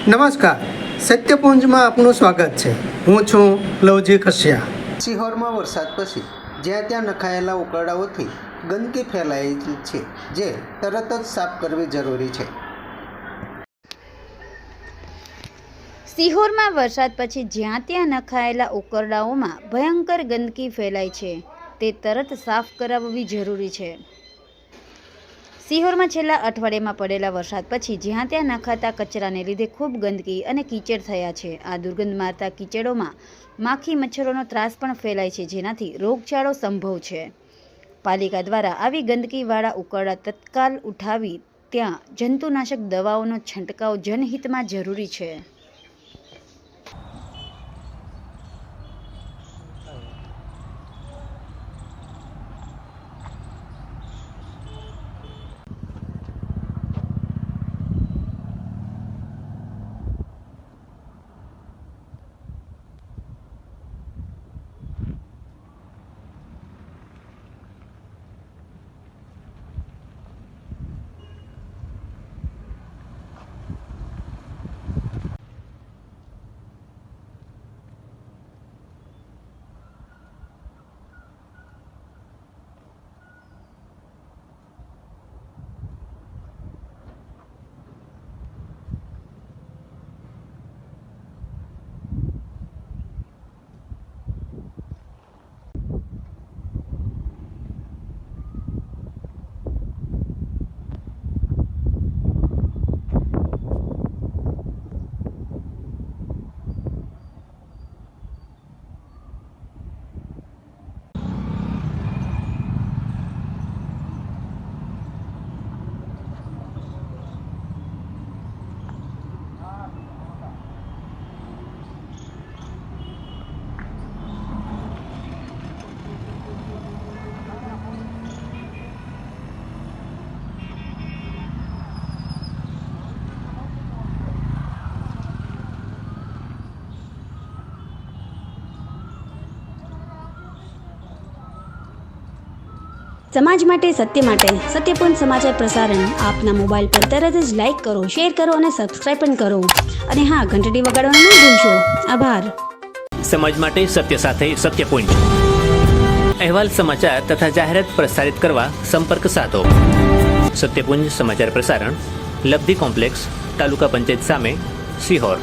નમસ્કાર, સત્યપુંજમાં આપનું સ્વાગત છે। હું છું લવજી કશ્યા। સિહોરમાં વરસાદ પછી જ્યાં ત્યાં નખાયેલા ઉકરડાઓથી ગંદકી ફેલાઈ છે, જે તરત જ સાફ કરવી જરૂરી છે। સિહોરમાં વરસાદ પછી જ્યાં ત્યાં નખાયેલા ઉકરડાઓમાં ભયંકર ગંદકી ફેલાય છે, તે તરત સાફ કરાવવી જરૂરી છે। સિહોરમાં છેલ્લા અઠવાડિયામાં પડેલા વરસાદ પછી જ્યાં ત્યાં નખાતા કચરાને લીધે ખૂબ ગંદકી અને કીચડ થયા છે। આ દુર્ગંધ મારતા કીચડોમાં માખી મચ્છરોનો ત્રાસ પણ ફેલાય છે, જેનાથી રોગચાળો સંભવ છે। પાલિકા દ્વારા આવી ગંદકીવાળા ઉકરડા તત્કાલ ઉઠાવી ત્યાં જંતુનાશક દવાઓનો છંટકાવ જનહિતમાં જરૂરી છે। સમાજ માટે સત્ય માટે સત્યપૂર્ણ સમાચાર પ્રસારણ આપના મોબાઈલ પર તરત જ લાઈક કરો, શેર કરો અને સબસ્ક્રાઇબ પણ કરો, અને હા, ઘંટડી વગાડવાનું ન ભૂલશો। આભાર। સમાજ માટે સત્ય સાથે સત્યપુંજ અહેવાલ, સમાચાર તથા જાહેરાત પ્રસારિત કરવા સંપર્ક સાધો। સત્યપુંજ સમાચાર પ્રસારણ, લબ્ધિ કોમ્પ્લેક્સ, તાલુકા પંચાયત સામે, સિહોર।